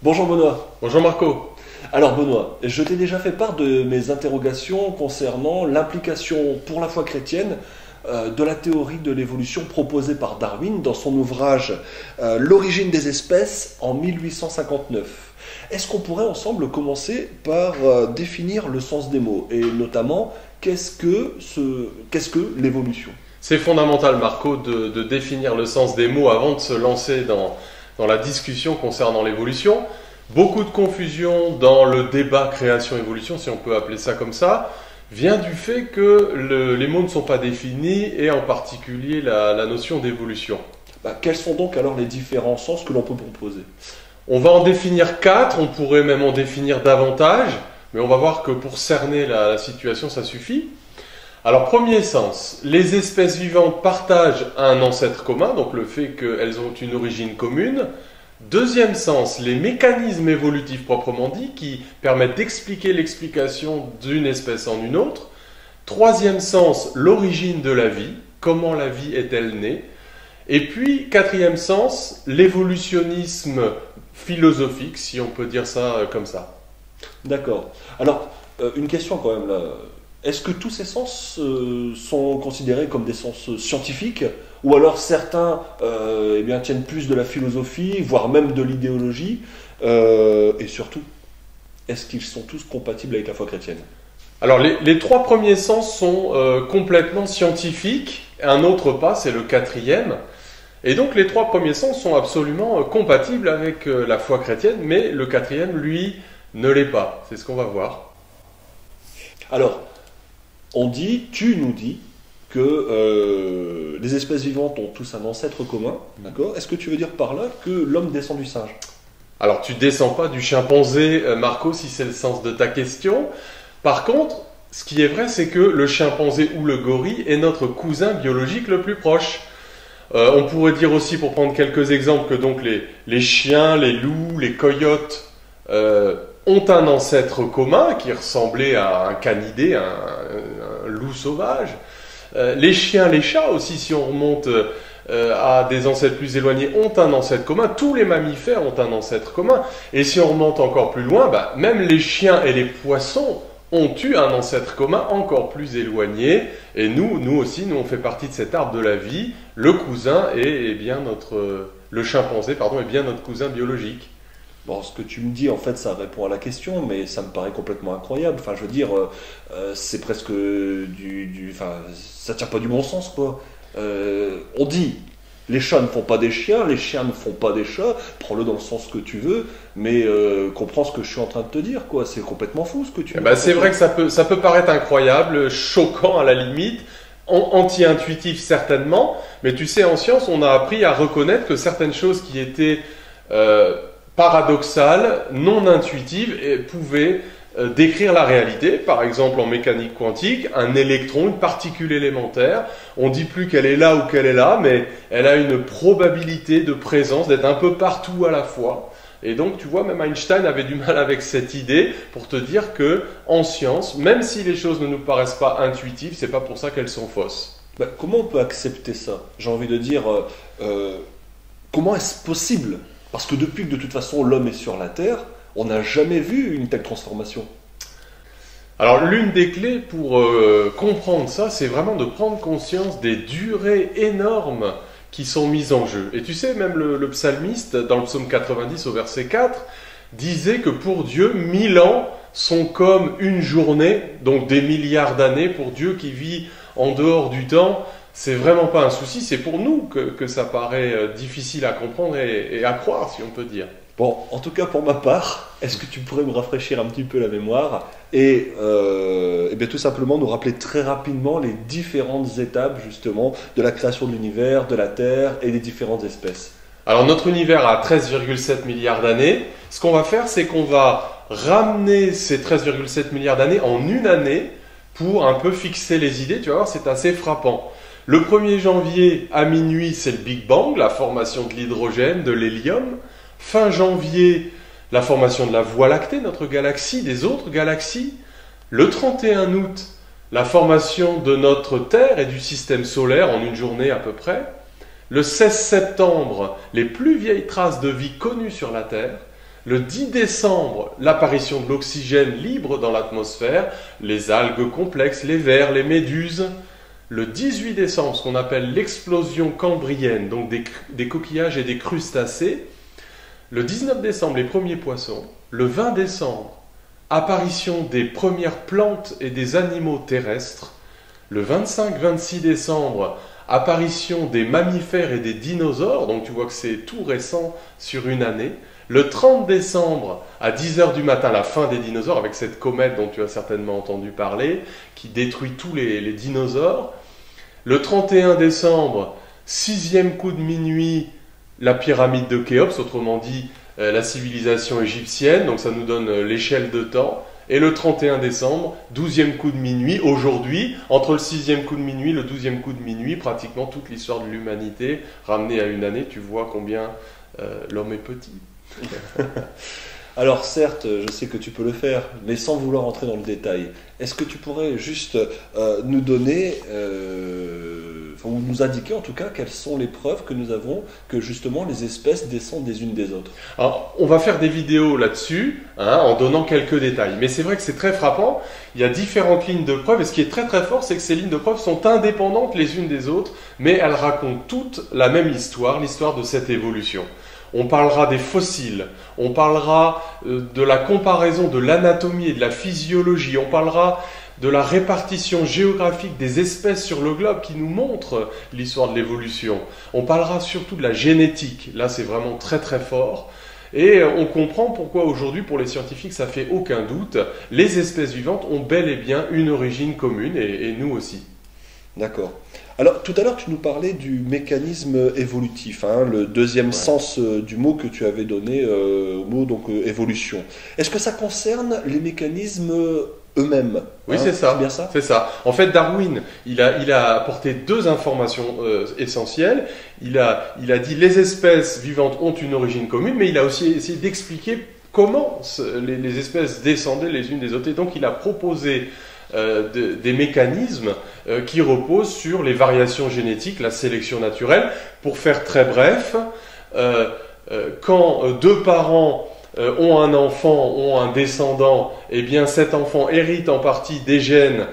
Bonjour Benoît. Bonjour Marco. Alors Benoît, je t'ai déjà fait part de mes interrogations concernant l'implication pour la foi chrétienne de la théorie de l'évolution proposée par Darwin dans son ouvrage L'origine des espèces en 1859. Est-ce qu'on pourrait ensemble commencer par définir le sens des mots et notamment qu'est-ce que l'évolution? C'est fondamental Marco de définir le sens des mots avant de se lancer dans la discussion concernant l'évolution. Beaucoup de confusion dans le débat création-évolution, si on peut appeler ça comme ça, vient du fait que les mots ne sont pas définis et en particulier la notion d'évolution. Quels sont donc alors les différents sens que l'on peut proposer? On va en définir 4, on pourrait même en définir davantage, mais on va voir que pour cerner la situation, ça suffit. Alors, premier sens, les espèces vivantes partagent un ancêtre commun, donc le fait qu'elles ont une origine commune. Deuxième sens, les mécanismes évolutifs proprement dits qui permettent d'expliquer l'explication d'une espèce en une autre. Troisième sens, l'origine de la vie, comment la vie est-elle née. Et puis, quatrième sens, l'évolutionnisme philosophique, si on peut dire ça comme ça. D'accord. Alors, une question quand même là. Est-ce que tous ces sens sont considérés comme des sens scientifiques ou alors certains tiennent plus de la philosophie, voire même de l'idéologie et surtout, est-ce qu'ils sont tous compatibles avec la foi chrétienne? Alors, les trois premiers sens sont complètement scientifiques. Un autre pas, c'est le quatrième. Et donc, les trois premiers sens sont absolument compatibles avec la foi chrétienne, mais le quatrième, lui, ne l'est pas. C'est ce qu'on va voir. Alors, tu nous dis que les espèces vivantes ont tous un ancêtre commun, d'accord? Est-ce que tu veux dire par là que l'homme descend du singe? Alors, tu descends pas du chimpanzé, Marco, si c'est le sens de ta question. Par contre, ce qui est vrai, c'est que le chimpanzé ou le gorille est notre cousin biologique le plus proche. On pourrait dire aussi, pour prendre quelques exemples, que donc les chiens, les loups, les coyotes ont un ancêtre commun qui ressemblait à un canidé, un loup sauvage. Les chiens, les chats aussi, si on remonte à des ancêtres plus éloignés, ont un ancêtre commun. Tous les mammifères ont un ancêtre commun. Et si on remonte encore plus loin, même les chiens et les poissons ont eu un ancêtre commun encore plus éloigné. Et nous aussi, on fait partie de cet arbre de la vie. Le cousin le chimpanzé, est bien notre cousin biologique. Bon, ce que tu me dis, en fait, ça répond à la question, mais ça me paraît complètement incroyable. Enfin, je veux dire, c'est presque ça tient pas du bon sens, quoi. On dit, les chats ne font pas des chiens, les chiens ne font pas des chats, prends-le dans le sens que tu veux, mais comprends ce que je suis en train de te dire, quoi. C'est complètement fou ce que tu dis. C'est vrai que ça peut paraître incroyable, choquant à la limite, anti-intuitif certainement, mais tu sais, en science, on a appris à reconnaître que certaines choses qui étaient paradoxales, non intuitives, et pouvaient décrire la réalité. Par exemple, en mécanique quantique, un électron, une particule élémentaire, on ne dit plus qu'elle est là ou qu'elle est là, mais elle a une probabilité de présence, d'être un peu partout à la fois. Et donc, tu vois, même Einstein avait du mal avec cette idée pour te dire que, en science, même si les choses ne nous paraissent pas intuitives, c'est pas pour ça qu'elles sont fausses. Comment on peut accepter ça? J'ai envie de dire, comment est-ce possible? Parce que depuis que de toute façon l'homme est sur la Terre, on n'a jamais vu une telle transformation. Alors l'une des clés pour comprendre ça, c'est vraiment de prendre conscience des durées énormes qui sont mises en jeu. Et tu sais, même le psalmiste, dans le psaume 90 au verset 4, disait que pour Dieu, 1000 ans sont comme une journée, donc des milliards d'années pour Dieu qui vit en dehors du temps. C'est vraiment pas un souci, c'est pour nous que ça paraît difficile à comprendre et à croire, si on peut dire. Bon, en tout cas pour ma part, est-ce que tu pourrais me rafraîchir un petit peu la mémoire et tout simplement nous rappeler très rapidement les différentes étapes justement de la création de l'univers, de la Terre et des différentes espèces? Alors notre univers a 13,7 milliards d'années. Ce qu'on va faire, c'est qu'on va ramener ces 13,7 milliards d'années en une année pour un peu fixer les idées. Tu vas voir, c'est assez frappant. Le 1er janvier à minuit, c'est le Big Bang, la formation de l'hydrogène, de l'hélium. Fin janvier, la formation de la Voie lactée, notre galaxie, des autres galaxies. Le 31 août, la formation de notre Terre et du système solaire en une journée à peu près. Le 16 septembre, les plus vieilles traces de vie connues sur la Terre. Le 10 décembre, l'apparition de l'oxygène libre dans l'atmosphère, les algues complexes, les vers, les méduses. Le 18 décembre, ce qu'on appelle l'explosion cambrienne, donc des coquillages et des crustacés. Le 19 décembre, les premiers poissons. Le 20 décembre, apparition des premières plantes et des animaux terrestres. Le 25-26 décembre, apparition des mammifères et des dinosaures, donc tu vois que c'est tout récent sur une année. Le 30 décembre, à 10h du matin, la fin des dinosaures, avec cette comète dont tu as certainement entendu parler, qui détruit tous les dinosaures. Le 31 décembre, 6e coup de minuit, la pyramide de Khéops, autrement dit la civilisation égyptienne, donc ça nous donne l'échelle de temps. Et le 31 décembre, 12e coup de minuit, aujourd'hui, entre le 6e coup de minuit et le 12e coup de minuit, pratiquement toute l'histoire de l'humanité, ramenée à une année, tu vois combien l'homme est petit. Alors certes, je sais que tu peux le faire, mais sans vouloir entrer dans le détail, est-ce que tu pourrais juste nous donner, ou nous indiquer en tout cas, quelles sont les preuves que nous avons que justement les espèces descendent des unes des autres? Alors, on va faire des vidéos là-dessus, en donnant quelques détails. Mais c'est vrai que c'est très frappant, il y a différentes lignes de preuves, et ce qui est très très fort, c'est que ces lignes de preuves sont indépendantes les unes des autres, mais elles racontent toutes la même histoire, l'histoire de cette évolution. On parlera des fossiles, on parlera de la comparaison de l'anatomie et de la physiologie, on parlera de la répartition géographique des espèces sur le globe qui nous montre l'histoire de l'évolution. On parlera surtout de la génétique, là c'est vraiment très très fort. Et on comprend pourquoi aujourd'hui, pour les scientifiques, ça fait aucun doute, les espèces vivantes ont bel et bien une origine commune, et nous aussi. D'accord. Alors, tout à l'heure, tu nous parlais du mécanisme évolutif, le deuxième sens du mot que tu avais donné au mot donc, évolution. Est-ce que ça concerne les mécanismes eux-mêmes? Oui, c'est ça. C'est bien ça. C'est ça. En fait, Darwin, il a apporté deux informations essentielles. Il a dit les espèces vivantes ont une origine commune, mais il a aussi essayé d'expliquer comment les espèces descendaient les unes des autres. Et donc, il a proposé des mécanismes qui reposent sur les variations génétiques, la sélection naturelle. Pour faire très bref, quand deux parents ont un enfant, ont un descendant, eh bien cet enfant hérite en partie des gènes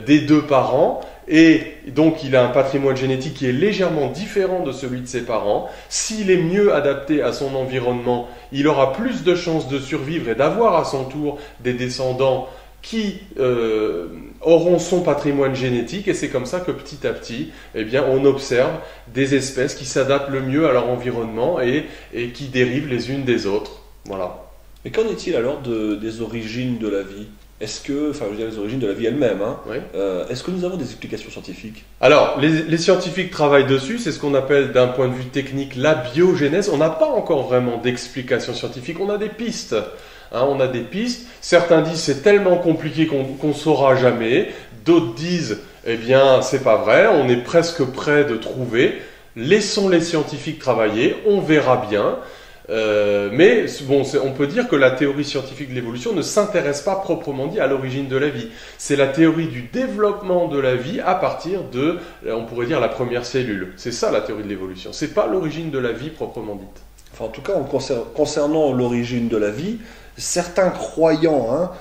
des deux parents, et donc il a un patrimoine génétique qui est légèrement différent de celui de ses parents. S'il est mieux adapté à son environnement, il aura plus de chances de survivre et d'avoir à son tour des descendants qui auront son patrimoine génétique, et c'est comme ça que petit à petit, eh bien, on observe des espèces qui s'adaptent le mieux à leur environnement et qui dérivent les unes des autres. Voilà. Mais qu'en est-il alors des origines de la vie? Est-ce que, enfin, je veux dire les origines de la vie elle-même, Oui. Est-ce que nous avons des explications scientifiques? Alors, les scientifiques travaillent dessus, c'est ce qu'on appelle d'un point de vue technique la biogénèse. On n'a pas encore vraiment d'explications scientifiques, on a des pistes. On a des pistes, certains disent c'est tellement compliqué qu'on ne saura jamais, d'autres disent eh bien c'est pas vrai, on est presque prêt de trouver, laissons les scientifiques travailler, on verra bien. Mais bon, on peut dire que la théorie scientifique de l'évolution ne s'intéresse pas proprement dit à l'origine de la vie. C'est la théorie du développement de la vie à partir de, on pourrait dire, la première cellule. C'est ça la théorie de l'évolution, c'est pas l'origine de la vie proprement dite. Enfin, en tout cas, concernant l'origine de la vie, certains croyants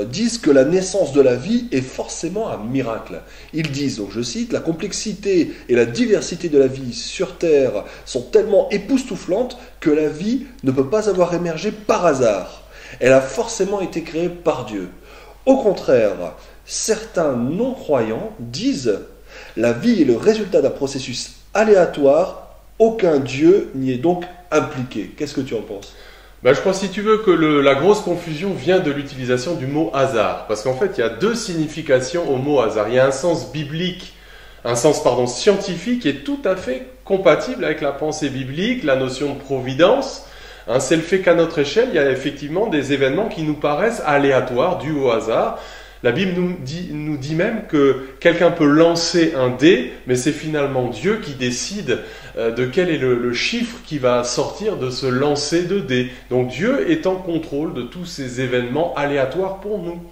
disent que la naissance de la vie est forcément un miracle. Ils disent, donc je cite, la complexité et la diversité de la vie sur Terre sont tellement époustouflantes que la vie ne peut pas avoir émergé par hasard. Elle a forcément été créée par Dieu. Au contraire, certains non-croyants disent la vie est le résultat d'un processus aléatoire, aucun Dieu n'y est donc impliqué. Qu'est-ce que tu en penses ? Je crois, si tu veux, que la grosse confusion vient de l'utilisation du mot hasard. Parce qu'en fait, il y a deux significations au mot hasard. Il y a un sens biblique, un sens scientifique qui est tout à fait compatible avec la pensée biblique, la notion de providence. C'est le fait qu'à notre échelle, il y a effectivement des événements qui nous paraissent aléatoires, dus au hasard. La Bible nous dit même que quelqu'un peut lancer un dé, mais c'est finalement Dieu qui décide de quel est le chiffre qui va sortir de ce lancer de dé. Donc Dieu est en contrôle de tous ces événements aléatoires pour nous.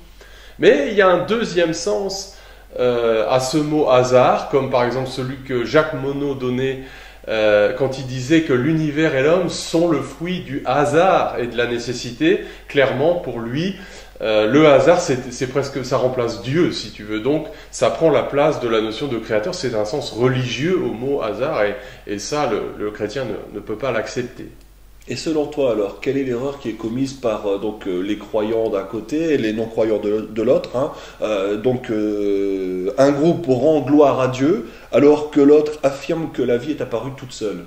Mais il y a un deuxième sens à ce mot hasard, comme par exemple celui que Jacques Monod donnait quand il disait que l'univers et l'homme sont le fruit du hasard et de la nécessité. Clairement, pour lui, le hasard, c'est presque, ça remplace Dieu, si tu veux. Donc, ça prend la place de la notion de créateur. C'est un sens religieux au mot hasard, et ça, le chrétien ne peut pas l'accepter. Et selon toi, alors, quelle est l'erreur qui est commise par les croyants d'un côté et les non-croyants de l'autre, hein. Un groupe rend gloire à Dieu, alors que l'autre affirme que la vie est apparue toute seule.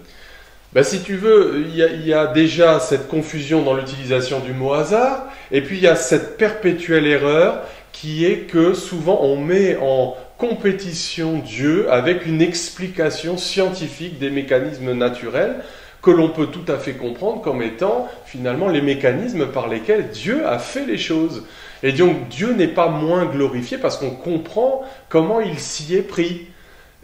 Ben, si tu veux, il y a déjà cette confusion dans l'utilisation du mot hasard, et puis il y a cette perpétuelle erreur qui est que souvent on met en compétition Dieu avec une explication scientifique des mécanismes naturels que l'on peut tout à fait comprendre comme étant finalement les mécanismes par lesquels Dieu a fait les choses. Et donc Dieu n'est pas moins glorifié parce qu'on comprend comment il s'y est pris.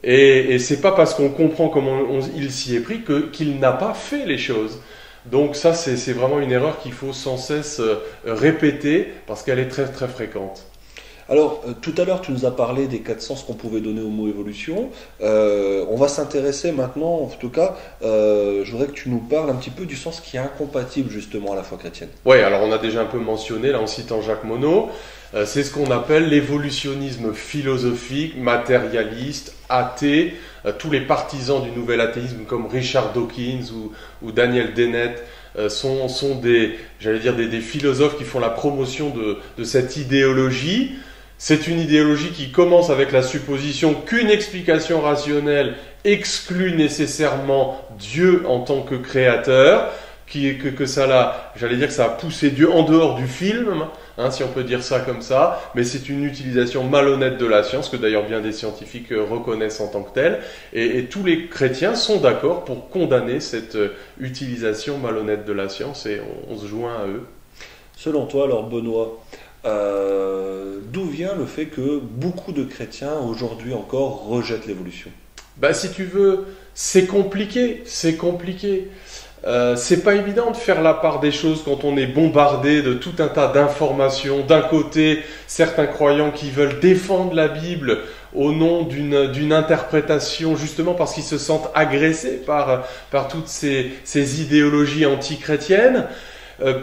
Et c'est pas parce qu'on comprend comment il s'y est pris qu'il n'a pas fait les choses. Donc ça, c'est vraiment une erreur qu'il faut sans cesse répéter parce qu'elle est très très fréquente. Alors, tout à l'heure, tu nous as parlé des 4 sens qu'on pouvait donner au mot évolution. On va s'intéresser maintenant, en tout cas, je voudrais que tu nous parles un petit peu du sens qui est incompatible justement à la foi chrétienne. Oui, alors on a déjà un peu mentionné, là en citant Jacques Monod, c'est ce qu'on appelle l'évolutionnisme philosophique, matérialiste, athée. Tous les partisans du nouvel athéisme comme Richard Dawkins ou Daniel Dennett sont des philosophes qui font la promotion de cette idéologie. C'est une idéologie qui commence avec la supposition qu'une explication rationnelle exclut nécessairement Dieu en tant que créateur, que ça a poussé Dieu en dehors du film, hein, si on peut dire ça comme ça, mais c'est une utilisation malhonnête de la science, que d'ailleurs bien des scientifiques reconnaissent en tant que telle, et tous les chrétiens sont d'accord pour condamner cette utilisation malhonnête de la science, et on se joint à eux. Selon toi, alors Benoît, d'où vient le fait que beaucoup de chrétiens aujourd'hui encore rejettent l'évolution? Bah, si tu veux, c'est compliqué. C'est pas évident de faire la part des choses quand on est bombardé de tout un tas d'informations. D'un côté, certains croyants qui veulent défendre la Bible au nom d'une interprétation, justement parce qu'ils se sentent agressés par toutes ces idéologies anti-chrétiennes.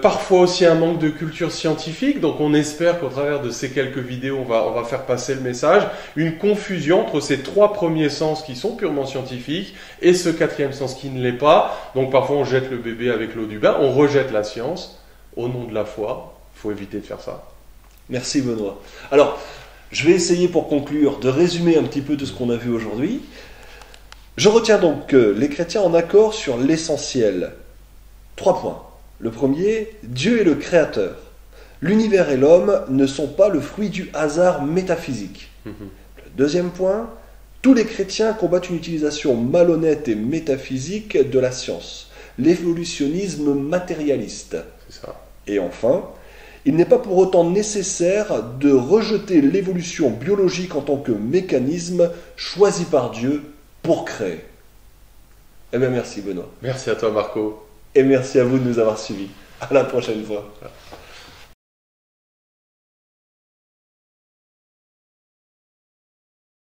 Parfois aussi un manque de culture scientifique, donc on espère qu'au travers de ces quelques vidéos, on va faire passer le message, une confusion entre ces 3 premiers sens qui sont purement scientifiques et ce 4e sens qui ne l'est pas. Donc parfois on jette le bébé avec l'eau du bain, on rejette la science au nom de la foi. Il faut éviter de faire ça. Merci Benoît. Alors, je vais essayer pour conclure de résumer un petit peu de ce qu'on a vu aujourd'hui. Je retiens donc que les chrétiens en accord sur l'essentiel. 3 points. Le premier, Dieu est le créateur. L'univers et l'homme ne sont pas le fruit du hasard métaphysique. Le deuxième point, tous les chrétiens combattent une utilisation malhonnête et métaphysique de la science, l'évolutionnisme matérialiste. C'est ça. Et enfin, il n'est pas pour autant nécessaire de rejeter l'évolution biologique en tant que mécanisme choisi par Dieu pour créer. Eh bien, merci Benoît. Merci à toi Marco. Et merci à vous de nous avoir suivis. À la prochaine fois.